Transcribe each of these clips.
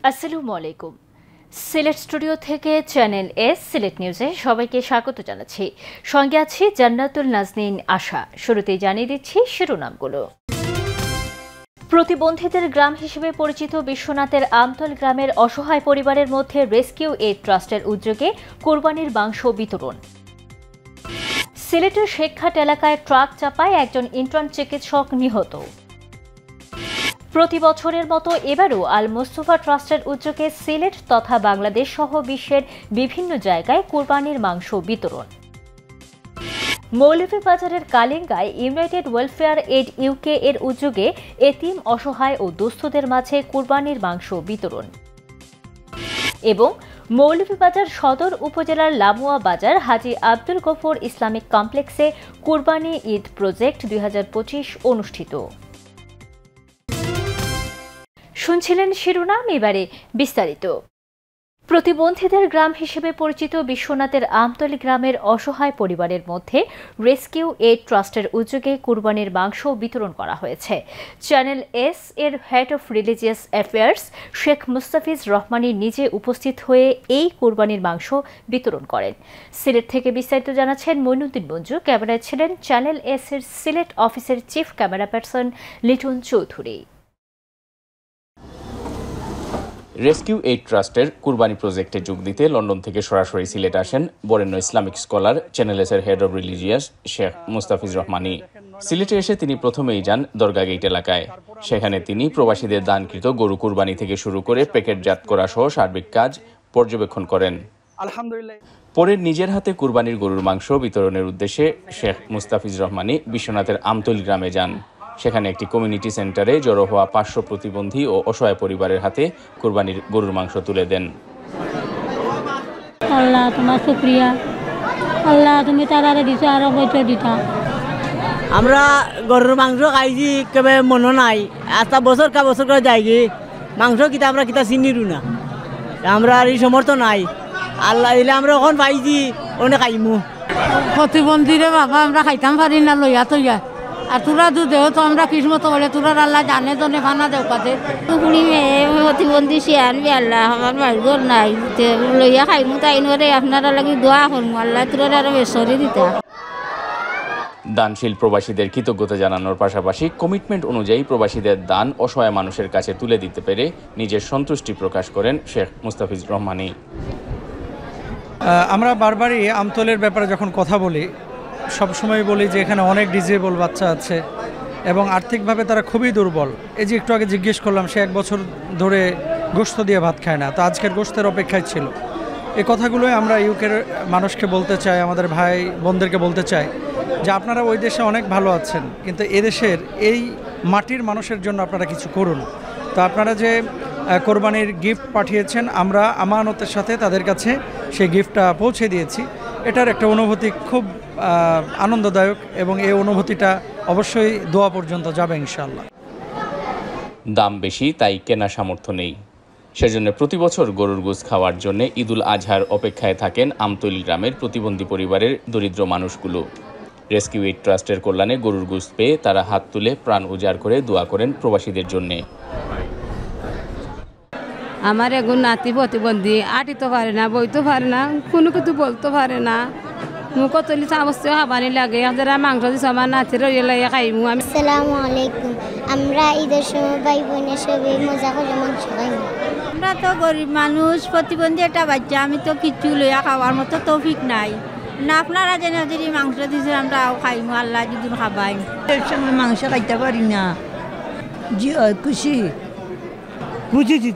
আসসালামু আলাইকুম। সিলেট স্টুডিও থেকে চ্যানেল এস সিলেট নিউজে সবাইকে স্বাগত জানাচ্ছি। সঙ্গে আছি জান্নাতুল নাজনীন আশা। শুরুতেই জানিয়ে দিচ্ছি শিরোনামগুলো। প্রতিবন্ধীদের গ্রাম হিসেবে পরিচিত বিশ্বনাথের আমতল গ্রামের অসহায় পরিবারের মধ্যে রেস্কিউ এইড ট্রাস্টের উদ্যোগে কোরবানির মাংস বিতরণ। সিলেটের শেখঘাট এলাকায় ট্রাক চাপায় একজন ইন্টার্ন চিকিৎসক নিহত। প্রতি বছরের মতো এবারও আল মোস্তফা ট্রাস্টের উদ্যোগে সিলেট তথা বাংলাদেশ সহ বিশ্বের বিভিন্ন জায়গায় কোরবানির মাংস বিতরণ। মৌলভীবাজারের কালিঙ্গায় ইউনাইটেড ওয়েলফেয়ার এইড ইউকে এর উদ্যোগে এতিম, অসহায় ও দুস্থদের মাঝে কোরবানির মাংস বিতরণ। এবং মৌলভীবাজার সদর উপজেলার লামুয়া বাজার হাজী আব্দুল গফুর ইসলামিক কমপ্লেক্সে কোরবানি ঈদ প্রজেক্ট 2025 অনুষ্ঠিত। শুনছিলেন শিরোনাম, এবারে বিস্তারিত। প্রতিবন্ধীদের গ্রাম হিসেবে পরিচিত বিশ্বনাথের আমতলী গ্রামের অসহায় পরিবারের মধ্যে রেস্কিউ এইড ট্রাস্টের উদ্যোগে কুরবানির মাংস বিতরণ করা হয়েছে। চ্যানেল এস এর head of religious affairs Sheikh Mustafiz Rahmani নিজে উপস্থিত হয়ে এই কুরবানির মাংস বিতরণ করেন। সিলেট থেকে বিস্তারিত জানাচ্ছেন মইনুদ্দিন মঞ্জু। ক্যামেরায় ছিলেন চ্যানেল এস এর সিলেট অফিসের chief camera person Liton Chowdhury. Rescue aid ট্রাস্টের কুরবানি প্রজেক্টে যোগ দিতে লন্ডন থেকে সরাসরি সিলেট আসেন বরেণ্য ইসলামিক স্কলার চ্যানেল এস এর head of religious Sheikh Mustafiz Rahmani. সিলেটে এসে তিনি প্রথমেই যান দরগা গেট এলাকায়। সেখানে তিনি প্রবাসীদের দানকৃত গরু কুরবানি থেকে শুরু করে প্যাকেটজাত করা সহ সার্বিক কাজ পর্যবেক্ষণ করেন। পরে নিজের হাতে কুরবানির গরুর মাংস বিতরণের উদ্দেশ্যে শেখ মুস্তাফিজ রহমানী বিশ্বনাথের আমতলী গ্রামে যান। সেখানে একটি কমিউনিটি সেন্টারে জড়ো হওয়া 500 প্রতিবন্ধী ও অসহায় পরিবারের হাতে কুরবানির গরুর মাংস তুলে দেন। আল্লাহ তোমার শুকরিয়া, আল্লাহ তুমি তারারে দিছো আরো বছর দিতা। আমরা গরুর মাংস খাইছি কেবে মনে নাই, আস্তা বছর কা বছর করে যাইগি মাংস কিতা আমরা কিতা চিনিরু না, আমরা আর এই সমর্থ নাই। আল্লাহ দিলে আমরা এখন পাইছি অনেক খাইমু। প্রতিবন্ধীরে বাবা আমরা খাইতাম পারি না লইয়া তৈয়া, আর তোরা দেহ তো আমরা কিসমত বলে তোরা আল্লাহ জানে জনে ফানা দেও পাতে শুনি প্রতিবন্ধী শিয়ান আল্লাহ আমার ভাগ্যর নাই লইয়া খাইমু তাই নরে আপনারা লাগি দোয়া করমু আল্লাহ তোরা আরো বেসরি দিতা। দানশীল প্রবাসীদের কৃতজ্ঞতা জানানোর পাশাপাশি কমিটমেন্ট অনুযায়ী প্রবাসীদের দান অসহায় মানুষের কাছে তুলে দিতে পেরে নিজের সন্তুষ্টি প্রকাশ করেন শেখ মুস্তাফিজ রহমানী। আমরা বারবারই আমতলের ব্যাপারে যখন কথা বলি সবসময় বলি যে এখানে অনেক ডিজেবল বাচ্চা আছে এবং আর্থিকভাবে তারা খুবই দুর্বল। এই যে একটু আগে জিজ্ঞেস করলাম, সে 1 বছর ধরে গোশত দিয়ে ভাত খায় না, তো আজকের গোশতের অপেক্ষায় ছিল। এই কথাগুলোই আমরা ইউকের মানুষকে বলতে চাই, আমাদের ভাই বোনদেরকে বলতে চাই যে আপনারা ওই দেশে অনেক ভালো আছেন, কিন্তু এদেশের এই মাটির মানুষের জন্য আপনারা কিছু করুন। তো আপনারা যে কোরবানির গিফট পাঠিয়েছেন, আমরা আমানতের সাথে তাদের কাছে সেই গিফটটা পৌঁছে দিয়েছি। এটার একটা অনুভূতি খুব আনন্দদায়ক এবং এই অনুভূতিটা অবশ্যই দোয়া পর্যন্ত যাবে ইনশাআল্লাহ। দাম বেশি তাই কেনা সামর্থ্য নেই, সেজন্য প্রতি বছর গরুর গোশত খাওয়ার জন্য ঈদুল আজহার অপেক্ষায় থাকেন আমতলী গ্রামের প্রতিবন্ধী পরিবারের দরিদ্র মানুষগুলো। রেস্কিউ এইড ট্রাস্টের কল্যাণে গরুর গোশত পেয়ে তারা হাত তুলে প্রাণ উজাড় করে দোয়া করেন প্রবাসীদের জন্য। আমার এগুন নাতি প্রতিবন্ধী, আটিতে পারে না, বইতে পারে না, কোনো কিছু বলতে পারে না, মুখ তলি চামচেও খাবানি লাগে। যারা মাংস দিচ্ছে আমার নাতির ইয়ে খাইমু আমি। আসসালামু আলাইকুম। আমরা ঈদের সময় ভাই বোনের সবাই মজা করে মাংস খাই। আমরা তো গরিব মানুষ, প্রতিবন্ধী একটা বাচ্চা, আমি তো কিচ্ছু লইয়া খাওয়ার মতো তৌফিক নাই না। আপনারা জেনে যদি মাংস দিয়েছেন আমরা খাইমু, আল্লাহ যদি খাবাই। মাংস খাইতে পারি না, জি খুশি বুঝেছি।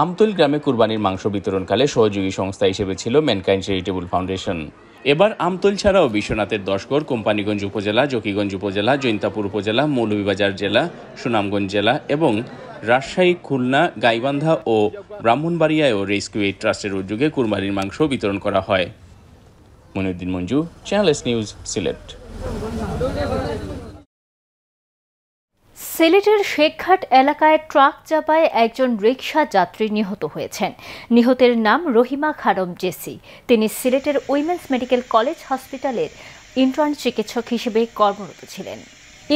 আমতলী গ্রামে কুরবানির মাংস বিতরণকালে সহযোগী সংস্থা হিসেবে ছিল ম্যানকাইন্ড চ্যারিটেবল ফাউন্ডেশন। এবার আমতলী ছাড়াও বিশ্বনাথের 10 গড়, কোম্পানীগঞ্জ উপজেলা, জকিগঞ্জ উপজেলা, জৈন্তাপুর উপজেলা, মৌলভীবাজার জেলা, সুনামগঞ্জ জেলা এবং রাজশাহী, খুলনা, গাইবান্ধা ও ব্রাহ্মণবাড়িয়ায়ও রেস্কিউ এইড ট্রাস্টের উদ্যোগে কুরবানির মাংস বিতরণ করা হয়। Moinuddin Manju, channel S news, Sylhet. সিলেটের শেখঘাট এলাকায় ট্রাক চাপায় একজন রিকশা যাত্রী নিহত হয়েছেন। নিহতের নাম রহিমা খানম জেসি। তিনি সিলেটের উইমেন্স মেডিকেল কলেজ হসপিটালের ইন্টার্ন চিকিৎসক হিসেবে কর্মরত ছিলেন।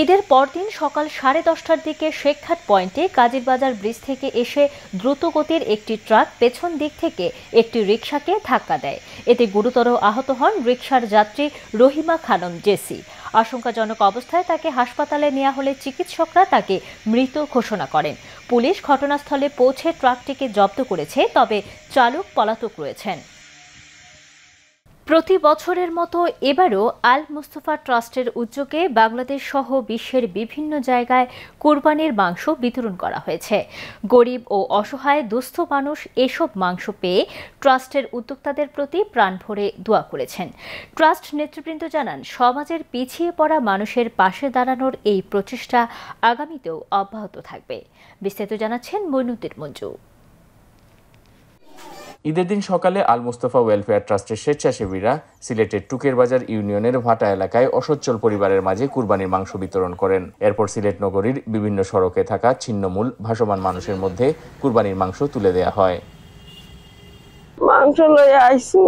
ঈদের পরদিন সকাল 10:30টার দিকে শেখঘাট পয়েন্টে কাজীরবাজার ব্রিজ থেকে এসে দ্রুতগতির একটি ট্রাক পেছন দিক থেকে একটি রিকশাকে ধাক্কা দেয়। এতে গুরুতর আহত হন রিকশার যাত্রী রহিমা খানম জেসি। আশঙ্কাজনক অবস্থায় তাকে হাসপাতালে নেওয়া হলে চিকিৎসকরা তাকে মৃত ঘোষণা করেন। পুলিশ ঘটনাস্থলে পৌঁছে ট্রাকটিকে জব্দ করেছে, তবে চালক পলাতক রয়েছেন। প্রতি বছরের মতো এবারও আল মুস্তফা ট্রাস্টের উদ্যোগে বাংলাদেশ সহ বিশ্বের বিভিন্ন জায়গায় কুরবানির মাংস বিতরণ করা হয়েছে। গরিব ও অসহায় দুস্থ মানুষ এসব মাংস পেয়ে ট্রাস্টের উদ্যোক্তাদের প্রতি প্রাণ ভরে দোয়া করেছেন। ট্রাস্ট নেতৃবৃন্দ জানান, সমাজের পিছিয়ে পড়া মানুষের পাশে দাঁড়ানোর এই প্রচেষ্টা আগামীতেও অব্যাহত থাকবে। বিস্তারিত জানাচ্ছেন মইনুদ্দিন মঞ্জু। ঈদের দিন সকালে আল মুস্তফা ওয়েলফেয়ার ট্রাস্টের স্বেচ্ছাসেবীরা সিলেটের টুকের বাজার ইউনিয়নের ভাটা এলাকায় অসচ্ছল পরিবারের মাঝে কুরবানির মাংস বিতরণ করেন। এরপর সিলেট নগরীর বিভিন্ন সড়কে থাকা ছিন্নমূল ভাসমান মানুষের মধ্যে কুরবানির মাংস তুলে দেয়া হয়। মাংস লইয়া আইসি,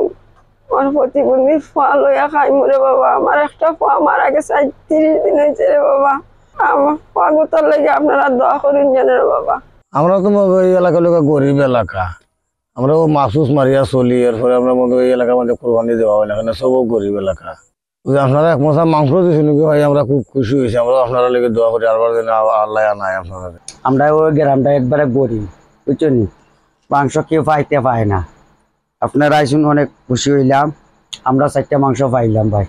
আমার প্রতিবন্ধী ফা লইয়া খাইমু রে বাবা। আমার একটা ফা মারা গেছে, 30 দিন হয়েছে রে বাবা। আমার ফা গোতার লেগে আপনারা দোয়া করেন জানেন রে বাবা। আমরা তো এই এলাকা লোক গরিব এলাকা, আমরা মাসুস মারিয়া চলি, এরপরে আমরা এই এলাকার মধ্যে কোরবানি দেওয়া হয় না, কেন সব গরিব এলাকা। আপনারা এক মশা মাংস দিয়েছেন ভাই, আমরা খুব খুশি হয়েছি। আমরা আপনারা লেগে দোয়া করি, আরবার দিন আল্লাহ নাই আপনারা। আমরা ওই গ্রামটা একবারে গরিব, বুঝছেন, মাংস কেউ পাইতে পায় না। আপনারা আইসুন, অনেক খুশি হইলাম, আমরা 4টা মাংস পাইলাম ভাই।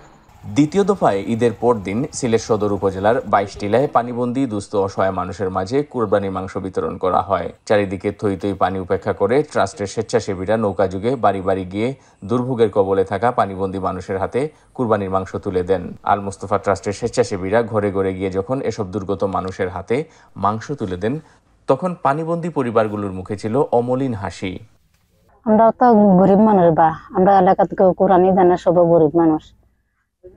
দ্বিতীয় দফায় ঈদের পর দিন সিলেট সদর উপজেলার 22 টিলায় পানিবন্দী দুস্থ অসহায় মানুষের মাঝে কুরবানির মাংস বিতরণ করা হয়। চারিদিকে থই থই পানি উপেক্ষা করে ট্রাস্টের স্বেচ্ছাসেবীরা নৌকা যুগে বাড়ি বাড়ি গিয়ে দুর্ভোগের কবলে থাকা পানিবন্দী মানুষের হাতে কুরবানির মাংস তুলে দেন। আল মুস্তফা ট্রাস্টের স্বেচ্ছাসেবীরা ঘরে ঘরে গিয়ে যখন এসব দুর্গত মানুষের হাতে মাংস তুলে দেন, তখন পানিবন্দী পরিবারগুলোর মুখে ছিল অমলিন হাসি। আমরা তো গরিব মানুষ, বা আমরা এলাকা থেকে কোরবানি দেন সব গরিব মানুষ,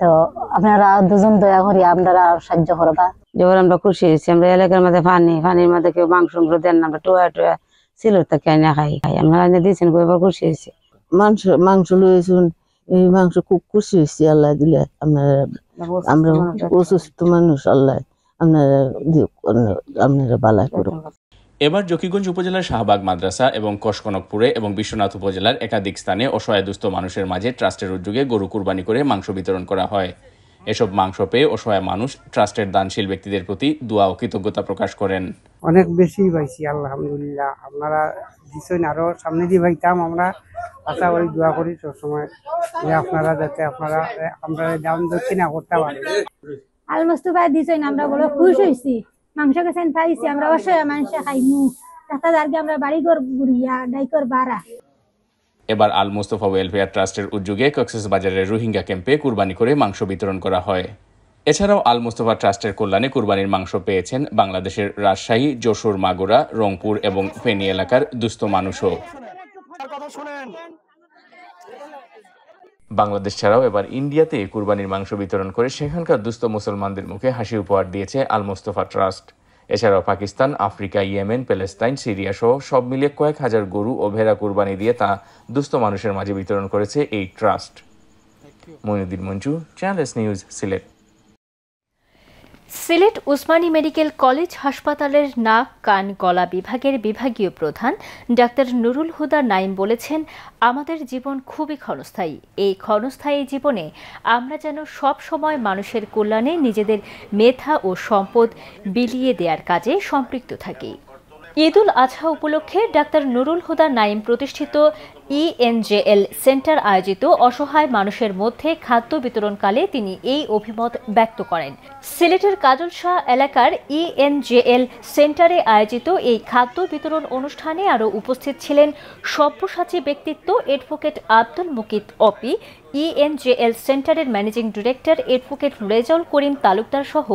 তো আপনারা দুজন দয়া করি আপনারা সাহায্য করবা। যেবার আমরা খুশি হয়েছি, আমরা এলাকার মধ্যে পানির মধ্যে কেউ মাংস দেন না, আমরা টোয়া টোয়া সিলেট থেকে আইনা খাই। আমরা আইনা দিয়েছেন, এবার খুশি হয়েছি। মাংস লইছেন, এই মাংস খুব খুশি হয়েছি। আল্লাহ দিলে আপনারা, আমরা অসুস্থ মানুষ, আল্লাহ আপনারা বালাই করুন। এবার জকিগঞ্জ উপজেলার শাহবাগ মাদ্রাসা এবং কসকনকপুরে এবং বিশ্বনাথ উপজেলার একাধিক স্থানে অসহায় দুস্থ মানুষের মাঝে ট্রাস্টের উদ্যোগে গরু কুরবানি করে মাংস বিতরণ করা হয়। এসব মাংস পেয়ে অসহায় মানুষ ট্রাস্টের দানশীল ব্যক্তিদের প্রতি দোয়া ও কৃতজ্ঞতা প্রকাশ করেন। অনেক বেশি পাইছি, আলহামদুলিল্লাহ। আপনারা দিচ্ছেন, আরো সামনে দিয়ে পাইতাম। আমরা আশা করি, দোয়া করি সবসময় যে আপনারা যাতে আমরা দাম দক্ষিণা করতে পারি। আল মুস্তফা দিছেন, আমরা বড় খুশি হয়েছি। মাংস গেছেন পাইছি, আমরা অবশ্যই মানুষ খাইমু। আমরা বাড়ি ঘর ঘুরিয়া ডাইকর বাড়া। এবার আল মুস্তফা ওয়েলফেয়ার ট্রাস্টের উদ্যোগে কক্সবাজারের রোহিঙ্গা ক্যাম্পে কুরবানি করে মাংস বিতরণ করা হয়। এছাড়াও আল মুস্তফা ট্রাস্টের কল্যাণে কুরবানির মাংস পেয়েছেন বাংলাদেশের রাজশাহী, যশোর, মাগুরা, রংপুর এবং ফেনী এলাকার দুস্থ মানুষও। বাংলাদেশ ছাড়াও এবার ইন্ডিয়াতে কুরবানির মাংস বিতরণ করে সেখানকার দুস্থ মুসলমানদের মুখে হাসি উপহার দিয়েছে আল মুস্তফা ট্রাস্ট। এছাড়াও Pakistan, Africa, Yemen, Palestine, Syria সহ সব মিলিয়ে কয়েক হাজার গরু ও ভেড়া কুরবানি দিয়ে তা দুস্থ মানুষের মাঝে বিতরণ করেছে এই trust. Moinuddin Manju, channel S news, Sylhet. Sylhet Osmani medical college হাসপাতালের নাক, কান, গলা বিভাগের বিভাগীয় প্রধান ডাক্তার নুরুল হুদা নাইম বলেছেন, আমাদের জীবন খুবই ক্ষণস্থায়ী। এই ক্ষণস্থায়ী জীবনে আমরা যেন সব সময় মানুষের কল্যাণে নিজেদের মেধা ও সম্পদ বিলিয়ে দেওয়ার কাজে সম্পৃক্ত থাকি। ঈদুল আজহা উপলক্ষে ডাক্তার নুরুল হুদা নাইম প্রতিষ্ঠিত ইএনজেএল সেন্টার আয়োজিত অসহায় মানুষের মধ্যে খাদ্য বিতরণকালে তিনি এই অভিমত ব্যক্ত করেন। সিলেটের কাজল শাহ এলাকার ইএনজেএল সেন্টারে আয়োজিত এই খাদ্য বিতরণ অনুষ্ঠানে আরও উপস্থিত ছিলেন সব্যসাচী ব্যক্তিত্ব অ্যাডভোকেট আব্দুল মুকিত অপি, ইএনজেএল সেন্টারের managing director advocate Rezaul Karim Talukdar সহ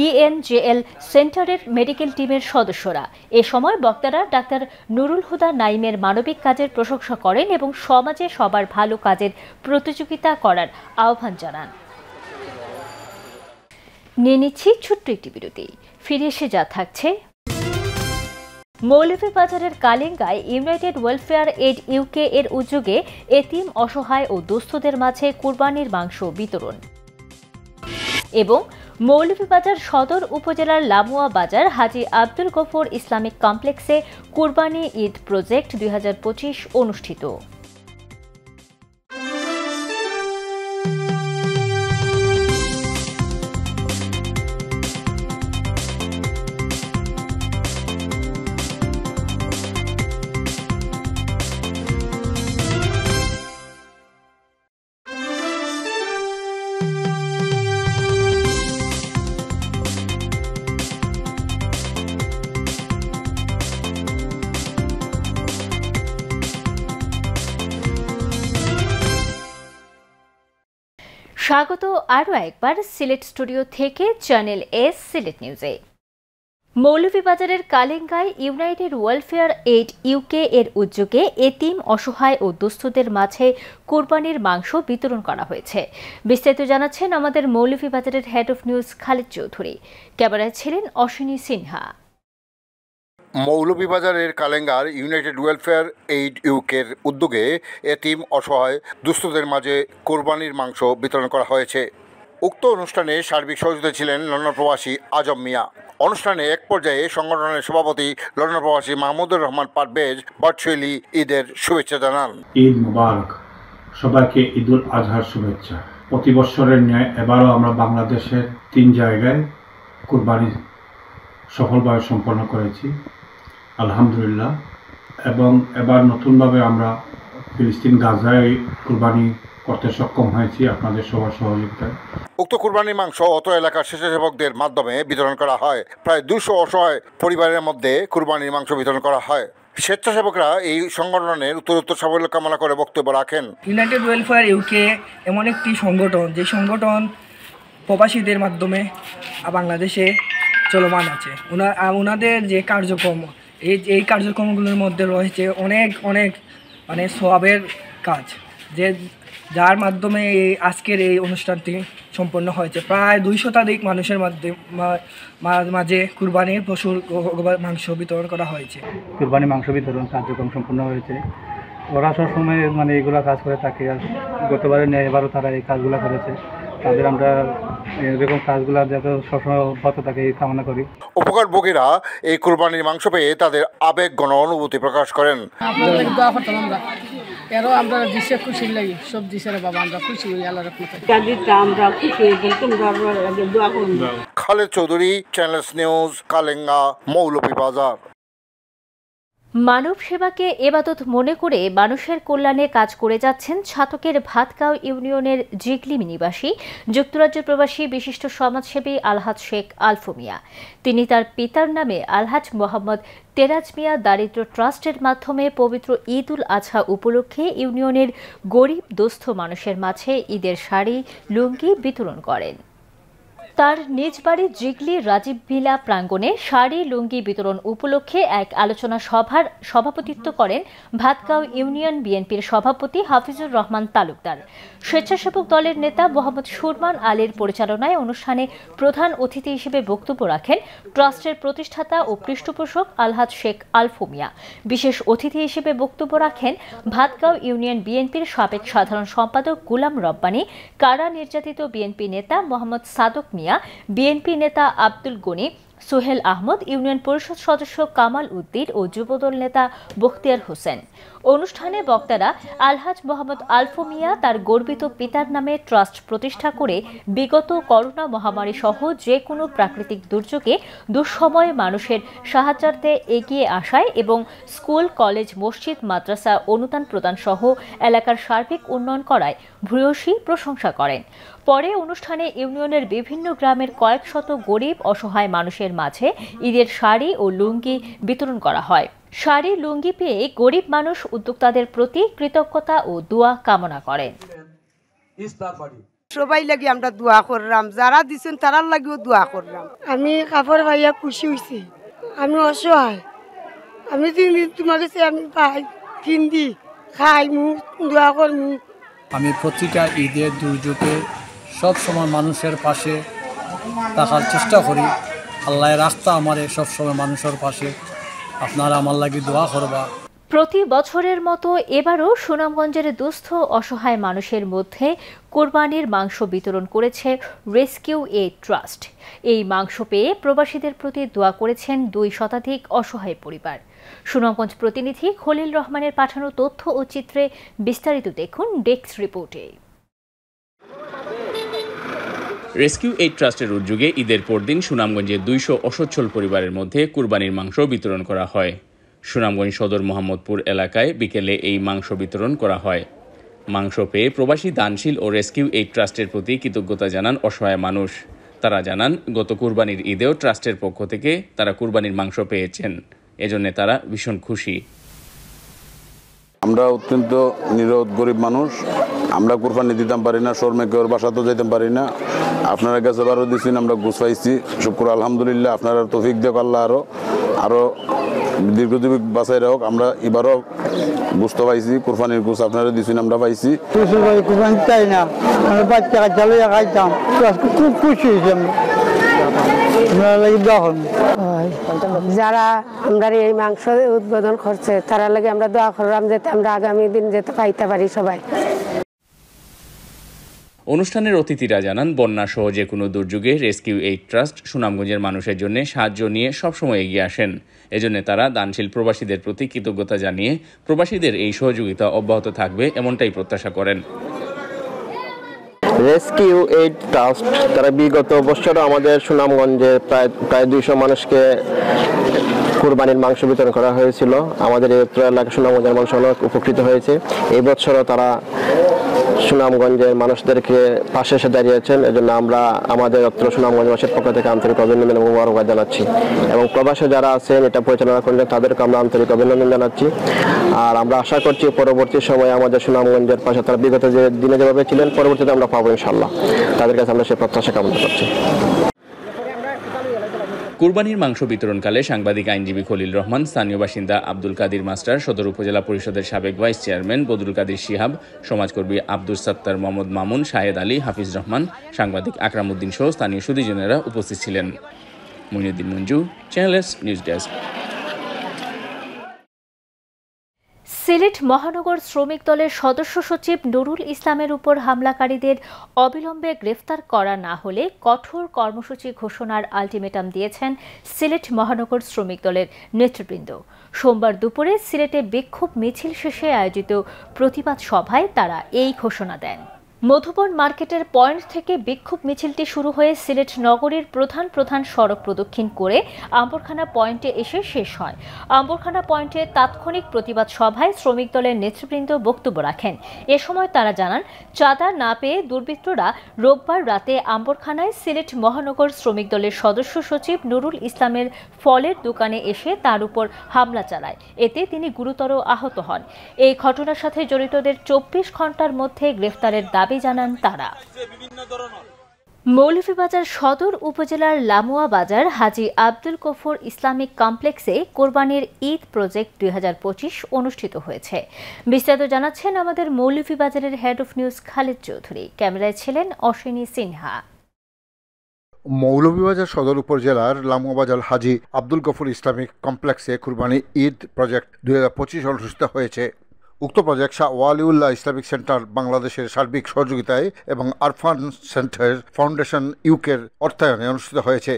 ইএনজেএল সেন্টারের মেডিকেল টিমের সদস্যরা। এ সময় বক্তারা ডাক্তার নুরুল হুদা নাইমের মানবিক কাজের প্রশংসা করেন এবং সমাজে সবার ভালো কাজের প্রতিযোগিতা করার আহ্বান জানান। নিয়ে নিচ্ছি ছোট্ট একটি বিরতি, ফিরে এসে যা থাকছে। মৌলভীবাজারের কালিঙ্গায় ইউনাইটেড ওয়েলফেয়ার এড ইউকে এর উদ্যোগে এতিম, অসহায় ও দুস্থদের মাঝে কুরবানির মাংস বিতরণ এবং মৌলভীবাজার সদর উপজেলার লামুয়া বাজার হাজী আব্দুল গফুর ইসলামিক কমপ্লেক্সে কুরবানি ঈদ প্রজেক্ট 2025 অনুষ্ঠিত। স্বাগত আরও একবার সিলেট স্টুডিও থেকে চ্যানেল এস সিলেট নিউজে। মৌলভীবাজারের কালেঙ্গায় ইউনাইটেড ওয়েলফেয়ার এইড ইউকে এর উদ্যোগে এতিম, অসহায় ও দুস্থদের মাঝে কুরবানির মাংস বিতরণ করা হয়েছে। বিস্তারিত জানাচ্ছেন আমাদের মৌলভীবাজারের head of news Khalid Chowdhury. ক্যামেরায় ছিলেন অশ্বিনী সিনহা। মৌলভীবাজারের কালেঙ্গার ইউনাইটেড ওয়েলফেয়ার এইড ইউকের উদ্যোগে এতিম, অসহায়, দুস্থদের মাঝে কোরবানির মাংস বিতরণ করা হয়েছে। উক্ত অনুষ্ঠানে সার্বিক সহযোগিতা ছিলেন লন্ডন প্রবাসী আজম মিয়া। অনুষ্ঠানে এক পর্যায়ে সংগঠনের সভাপতি লন্ডন প্রবাসী মাহমুদুর রহমান পারভেজ ভার্চুয়ালি ঈদের শুভেচ্ছা জানান। ঈদ মুবারক, সবাইকে ঈদুল আজহার শুভেচ্ছা। প্রতি বছরের ন্যায় এবারও আমরা বাংলাদেশের 3 জায়গায় কুরবানি সফলভাবে সম্পন্ন করেছি, আলহামদুলিল্লাহ। এবং এবার নতুনভাবে আমরা ফিলিস্তিন গাজায় কুরবানি করতে সক্ষম হয়েছি আপনাদের সবার সহযোগিতায়। উক্ত কুরবানির মাংস অত এলাকার স্বেচ্ছাসেবকদের মাধ্যমে বিতরণ করা হয়। প্রায় 200 অসহায় পরিবারের মধ্যে কুরবানির মাংস বিতরণ করা হয়। স্বেচ্ছাসেবকরা এই সংগঠনের উত্তরোত্তর সাফল্য কামনা করে বক্তব্য রাখেন। ইউনাইটেড ওয়েলফেয়ার ইউকে এমন একটি সংগঠন, যে সংগঠন প্রবাসীদের মাধ্যমে বাংলাদেশে চলমান আছে। ওনাদের যে কার্যক্রম, এই কার্যক্রমগুলোর মধ্যে রয়েছে অনেক মানে সওয়াবের কাজ, যার মাধ্যমে আজকের এই অনুষ্ঠানটি সম্পন্ন হয়েছে। প্রায় 200 শতাধিক মানুষের মাঝে কুরবানির পশুর মাংস বিতরণ করা হয়েছে। কুরবানি মাংস বিতরণ কার্যক্রম সম্পন্ন হয়েছে। ওরা সবসময় মানে এগুলো কাজ করে থাকে, আর গতবারে নিয়ে এবারও তারা এই কাজগুলো করেছে। তাদের আমরা এরকম কাজগুলো যাতে সবসময় অব্যাহত থাকে এই কামনা করি। উপকারভোগীরা এই কুরবানির মাংস পেয়ে তাদের আবেগ গণ অনুভূতি প্রকাশ করেন। আমরা দিশে খুশি লাগি, সব দিশে বাবা আমরা খুশি হই, আল্লাহর রহমতে আমরা খুশি হই। Khaled Chowdhury, channel news, Kalenga, Moulvibazar. মানব সেবাকে এবাদত মনে করে মানুষের কল্যাণে কাজ করে যাচ্ছেন ছাতকের ভাতগাঁও ইউনিয়নের জিগলি নিবাসী যুক্তরাজ্য প্রবাসী বিশিষ্ট সমাজসেবী আলহাজ শেখ আলফু মিয়া। তিনি তার পিতার নামে আলহাজ মোহাম্মদ তেরাজ মিয়া দারিদ্র ট্রাস্টের মাধ্যমে পবিত্র ঈদ উল আজহা উপলক্ষে ইউনিয়নের গরিব দুস্থ মানুষের মাঝে ঈদের শাড়ি, লুঙ্গি বিতরণ করেন। তার নিজ বাড়ি জিগলি রাজীব ভিলা প্রাঙ্গণে শাড়ি, লুঙ্গি বিতরণ উপলক্ষে এক আলোচনা সভার সভাপতিত্ব করেন ভাতগাঁও ইউনিয়ন বিএনপির সভাপতি হাফিজুর রহমান তালুকদার। স্বেচ্ছাসেবক দলের নেতা মোহাম্মদ সুরমান আলীর পরিচালনায় অনুষ্ঠানে প্রধান অতিথি হিসেবে বক্তব্য রাখেন ট্রাস্টের প্রতিষ্ঠাতা ও পৃষ্ঠপোষক আলহাজ শেখ আলফু মিয়া। বিশেষ অতিথি হিসেবে বক্তব্য রাখেন ভাতগাঁও ইউনিয়ন বিএনপির সাবেক সাধারণ সম্পাদক গুলাম রব্বানী, কারা নির্যাতিত বিএনপি নেতা মোহাম্মদ সাদক মিয়া, বিএনপি নেতা আব্দুল গনি, সোহেল আহমদ, ইউনিয়ন পরিষদ সদস্য কামাল উদ্দিন ও যুবদল নেতা বখতিয়ার হোসেন। অনুষ্ঠানে বক্তারা আলহাজ মোহাম্মদ আলফু মিয়া তার গর্বিত পিতার নামে ট্রাস্ট প্রতিষ্ঠা করে বিগত করোনা মহামারী সহ যে কোনো প্রাকৃতিক দুর্যোগে দুঃসময়ে মানুষের সাহায্যার্থে এগিয়ে আসায় এবং স্কুল, কলেজ, মসজিদ, মাদ্রাসা অনুদান প্রদান সহ এলাকার সার্বিক উন্নয়ন করায় ভূয়সী প্রশংসা করেন। পরে অনুষ্ঠানে ইউনিয়নের বিভিন্ন গ্রামের কয়েক শত গরিব অসহায় মানুষের মাঝে ঈদের শাড়ি ও লুঙ্গি বিতরণ করা হয়। শাড়ি, লুঙ্গি পেয়ে গরিব মানুষ উদ্যোক্তাদের প্রতি কৃতজ্ঞতা ও দোয়া কামনা করেন। সবাই লাগি আমরা দোয়া করলাম, যারা দিচ্ছেন তারার লাগিও দোয়া করলাম। আমি কাপড় ভাইয়া খুশি হয়েছি, আমি অসহায়, আমি তোমার কাছে আমি পাই কিন্দি খাই মু দোয়া করমু। আমি প্রতিটা ঈদের দুর্যোগে সব সময় মানুষের পাশে থাকার চেষ্টা করি। আল্লাহর রাস্তা আমারে সব সময় মানুষের পাশে, আপনারা আমার লাগি দোয়া করবা। প্রতি বছরের মতো এবারও সুনামগঞ্জের দুস্থ অসহায় মানুষের মধ্যে কোরবানির মাংস বিতরণ করেছে রেস্কিউ এইড ট্রাস্ট। এই মাংস পেয়ে প্রবাসীদের প্রতি দোয়া করেছেন 2 শতাধিক অসহায় পরিবার। সুনামগঞ্জ প্রতিনিধি খলিল রহমানের পাঠানো তথ্য ও চিত্রে বিস্তারিত দেখুন ডেস্ক রিপোর্টে। রেস্কিউ এইড ট্রাস্টের উদ্যোগে ঈদের পরদিন সুনামগঞ্জে 200 অসচ্ছল পরিবারের মধ্যে কুরবানির মাংস বিতরণ করা হয়। সুনামগঞ্জ সদর মোহাম্মদপুর এলাকায় বিকেলে এই মাংস বিতরণ করা হয়। মাংস পেয়ে প্রবাসী দানশীল ও রেস্কিউ এইড ট্রাস্টের প্রতি কৃতজ্ঞতা জানান অসহায় মানুষ। তারা জানান গত কুরবানির ঈদেও ট্রাস্টের পক্ষ থেকে তারা কুরবানির মাংস পেয়েছেন, এজন্য তারা ভীষণ খুশি। আমরা অত্যন্ত নিরোধ গরিব মানুষ, আমরা কুরবানি দিতাম পারি না, শর্মেকের বাসাতেও যেতে পারি না। আপনারা কাছে বারো দিচ্ছেন, আমরা ঘুষ পাইছি, শুক্র আলহামদুলিল্লাহ। আপনারা তৌফিক দেখ আল্লাহ আরো দীর্ঘজীবী বাঁচাই রাখ। আমরা এবারও গুস্ত পাইছি, কুরবানির গুছ আপনারা দিচ্ছেন, আমরা পাইছি। কুরবানি চাই না, আমরা বাচ্চা কাচ্চা লইয়া খাইতাম, খুব খুশি হয়েছি যারা আমরা এই মাংস উদ্বোধন করছে তারা লাগে আমরা দোয়া করলাম যাতে আমরা আগামী দিন যেতে পাইতে পারি সবাই। অনুষ্ঠানের অতিথিরা জানান বন্যা সহ যে কোনো দুর্যোগে রেস্কিউ এইড ট্রাস্ট সুনামগঞ্জের মানুষের জন্য সাহায্য নিয়ে সবসময় এগিয়ে আসেন। এজন্য তারা দানশীল প্রবাসীদের প্রতি কৃতজ্ঞতা জানিয়ে প্রবাসীদের এই সহযোগিতা অব্যাহত থাকবে এমনটাই প্রত্যাশা করেন। রেস্কিউ এইড ট্রাস্ট তারা বিগত বছরও আমাদের সুনামগঞ্জে প্রায় 200 মানুষকে কুরবানির মাংস বিতরণ করা হয়েছিল। আমাদের এই উত্তর এলাকা সুনামগঞ্জের মানুষ অনেক উপকৃত হয়েছে। এই বছরও তারা সুনামগঞ্জের মানুষদেরকে পাশে এসে দাঁড়িয়েছেন। এজন্য আমরা আমাদের উত্তর সুনামগঞ্জবাসীর পক্ষ থেকে আন্তরিক অভিনন্দন এবং মোবারকবাদ জানাচ্ছি এবং প্রবাসে যারা আছেন এটা পরিচালনা করলেন তাদেরকে আমরা আন্তরিক অভিনন্দন জানাচ্ছি। আর আমরা আশা করছি পরবর্তী সময়ে আমাদের সুনামগঞ্জের পাশে তারা বিগত যে দিনে যেভাবে ছিলেন পরবর্তীতে আমরা পাবো ইনশাআল্লাহ। তাদের কাছে আমরা সেই প্রত্যাশা কামনা করছি। কুরবানির মাংস বিতরণকালে সাংবাদিক আইনজীবী খলিল রহমান, স্থানীয় বাসিন্দা আব্দুল কাদির মাস্টার, সদর উপজেলা পরিষদের সাবেক ভাইস চেয়ারম্যান বদরুল কাদির শিহাব, সমাজকর্মী আব্দুল সত্তার মোহাম্মদ মামুন, শাহেদ আলী, হাফিজ রহমান, সাংবাদিক আকরাম উদ্দিন সহ স্থানীয় সুধীজনেরা উপস্থিত ছিলেন। Muinuddin Monju, channel S news desk. Sylhet মহানগর শ্রমিক দলের সদস্য সচিব নুরুল ইসলামের উপর হামলাকারীদের অবিলম্বে গ্রেফতার করা না হলে কঠোর কর্মসূচি ঘোষণার আলটিমেটাম দিয়েছেন সিলেট মহানগর শ্রমিক দলের নেতৃবৃন্দ। সোমবার দুপুরে সিলেটে বিক্ষোভ মিছিল শেষে আয়োজিত প্রতিবাদ সভায় তারা এই ঘোষণা দেন। মধুবন মার্কেটের পয়েন্ট থেকে বিক্ষোভ মিছিলটি শুরু হয়ে সিলেট নগরীর প্রধান সড়ক প্রদক্ষিণ করে আম্বরখানা পয়েন্টে এসে শেষ হয়। আম্বরখানা পয়েন্টে তাৎক্ষণিক প্রতিবাদ সভায় শ্রমিক দলের নেতৃবৃন্দ বক্তব্য রাখেন। এ সময় তারা জানান, চাঁদা না পেয়ে দুর্বৃত্তরা রোববার রাতে আম্বরখানায় সিলেট মহানগর শ্রমিক দলের সদস্য সচিব নুরুল ইসলামের ফলের দোকানে এসে তার উপর হামলা চালায়। এতে তিনি গুরুতর আহত হন। এই ঘটনার সাথে জড়িতদের 24 ঘন্টার মধ্যে গ্রেফতারের দাবি জানান তারা। মৌলভীবাজার সদর উপজেলার লামুয়া বাজার হাজী আব্দুল গফুর ইসলামিক কমপ্লেক্সে কোরবানির ঈদ প্রজেক্ট 2025 অনুষ্ঠিত হয়েছে। বিস্তারিত জানাচ্ছেন আমাদের মৌলভীবাজারের head of news Khalid Chowdhury. ক্যামেরায় ছিলেন অশ্বিনী সিনহা। মৌলভীবাজার সদর উপজেলার লামুয়া বাজার হাজী আব্দুল গফুর ইসলামিক কমপ্লেক্সে কুরবানি ঈদ প্রজেক্ট 2025 অনুষ্ঠিত হয়েছে। উক্ত project Shah Waliullah Islamic centre বাংলাদেশের সার্বিক সহযোগিতায় এবং আরফান সেন্টার ফাউন্ডেশন ইউকের অর্থায়নে অনুষ্ঠিত হয়েছে।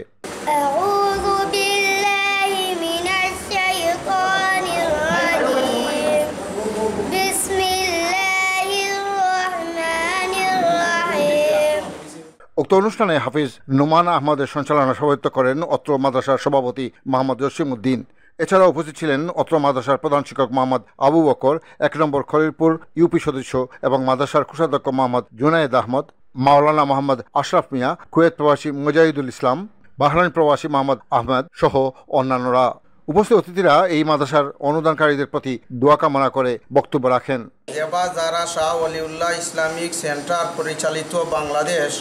উক্ত অনুষ্ঠানে হাফিজ নোমান আহমদের সঞ্চালনা সভাপতিত্ব করেন অত্র মাদ্রাসার সভাপতি মোহাম্মদ জসিম উদ্দিন। এছাড়া উপস্থিত ছিলেন অত্র মাদ্রাসার প্রধান শিক্ষক মোহাম্মদ আবু বকর, 1 নম্বর খলিলপুর ইউপি সদস্য এবং মাদ্রাসার কোষাধ্যক্ষ মোহাম্মদ জুনায়েদ আহমদ, মাওলানা মোহাম্মদ আশরাফ মিয়া, কুয়েত প্রবাসী মুজাহিদুল ইসলাম, বাহরাইন প্রবাসী মোহাম্মদ আহমেদ সহ অন্যান্যরা। উপস্থিত অতিথিরা এই মাদ্রাসার অনুদানকারীদের প্রতি দোয়া কামনা করে বক্তব্য রাখেন। এবার যারা শাহ ওয়ালিউল্লাহ ইসলামিক সেন্টার পরিচালিত বাংলাদেশ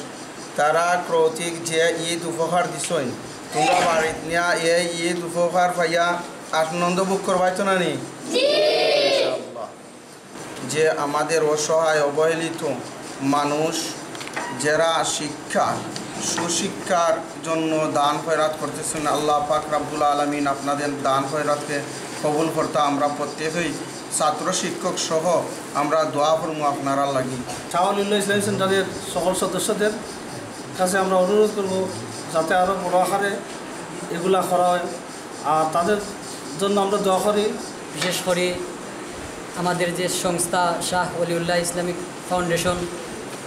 তারা কৌতিক যে ঈদ উপহার দিছেন, তোমরা বাড়িতে নিয়ে এই ঈদ উপহার পাইয়া আনন্দ ভোগ করবাই তো না নি? যে আমাদের অসহায় অবহেলিত মানুষ যারা সুশিক্ষার জন্য দান খয়রাত করতেছেন, আল্লাহ পাক রব্বুল আলামিন আপনাদের দান খয়রাতকে কবুল করতে আমরা প্রত্যেকেই ছাত্র শিক্ষক সহ আমরা দোয়া করবো আপনারা লাগি। শাহওয়ালিউল্লাহ ইসলামিক সেন্টারের সকল সদস্যদের কাছে আমরা অনুরোধ করব যাতে আরও বড় আকারে এগুলা করা হয়, আর তাদের জন্য আমরা দোয়া করি। বিশেষ করে আমাদের যে সংস্থা শাহ ওলিউল্লাহ ইসলামিক ফাউন্ডেশন,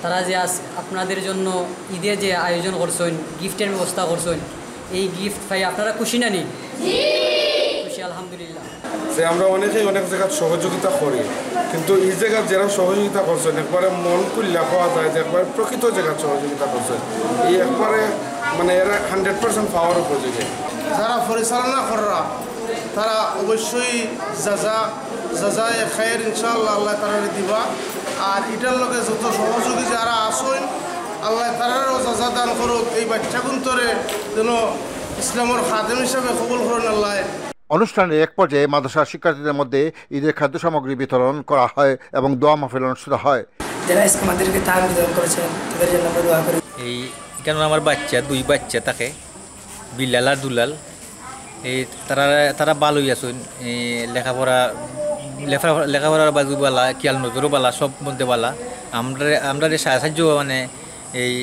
তারা যে আজ আপনাদের জন্য ঈদের যে আয়োজন করছেন, গিফটের ব্যবস্থা করছেন, এই গিফট পাই আপনারা খুশি না নি? খুশি, আলহামদুলিল্লাহ। যে আমরা অনেকেই অনেক জায়গায় সহযোগিতা করি, কিন্তু এই জায়গায় যারা সহযোগিতা করছেন একবারে মন খুললে পাওয়া যায় যে একবারে প্রকৃত জায়গায় সহযোগিতা করছেন, এই একবারে মানে এরা 100% পাওয়ার উপযোগী। যারা পরিচালনা করা তারা অবশ্যই যাজায় খায়ের ইনশাআল্লাহ আল্লাহ তারা দিবা। আর এটার লগে যত সহযোগী যারা আসেন আল্লাহ তারারও যাজা দান করুক। এই বাচ্চাগুন্তরে যেন ইসলামের খাদেম হিসাবে কবুল করেন আল্লাহ। অনুষ্ঠানের এক পর্যায়ে মাদ্রাসা শিক্ষার্থীদের মধ্যে ঈদের খাদ্য সামগ্রী বিতরণ করা হয় এবং দোয়া মাহফিল অনুষ্ঠিত হয়। যারা আমাদেরকে তার বিতরণ করেছেন তাদের জন্য আমরা দোয়া করি। এই এখানে আমার বাচ্চা 2 বাচ্চা থাকে, বিলাল আর দুলাল। এই তারা ভালোই আছেন, লেখাপড়ার বাজু বালা, খেয়াল নজরও বালা, সব মধ্যে বালা। আমরা সাহায্য মানে এই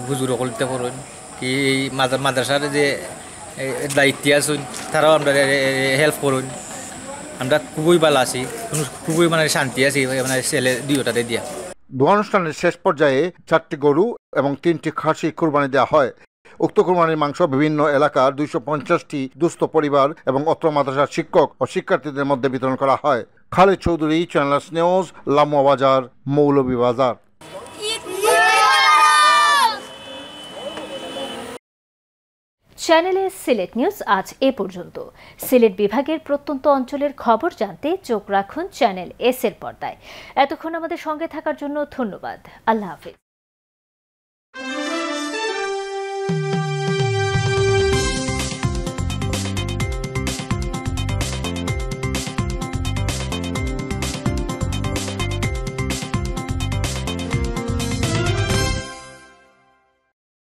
হুজুর করতে পারেন কি এই মাদ্রাসার যে দায়িত্ব আছেন তারাও আমরা হেল্প করুন। আমরা খুবই ভালো আছি, খুবই মানে শান্তি আছি মানে ছেলে 2টাতে দিয়া। দোয়া অনুষ্ঠানের শেষ পর্যায়ে 4টি গরু এবং 3টি খাসি কুরবানি দেওয়া হয়। উক্ত কুরবানির মাংস বিভিন্ন এলাকার 250টি দুস্থ পরিবার এবং অত্র মাদ্রাসার শিক্ষক ও শিক্ষার্থীদের মধ্যে বিতরণ করা হয়। খালেদ চৌধুরী, চ্যানেলস নিউজ, লামুয়া বাজার, মৌলভীবাজার। চ্যানেলে সিলেট নিউজ আজ এ পর্যন্ত। সিলেট বিভাগের প্রত্যন্ত অঞ্চলের খবর জানতে চোখ রাখুন চ্যানেল এস এর পর্দায়। এতক্ষণ আমাদের সঙ্গে থাকার জন্য ধন্যবাদ। আল্লাহ হাফেজ।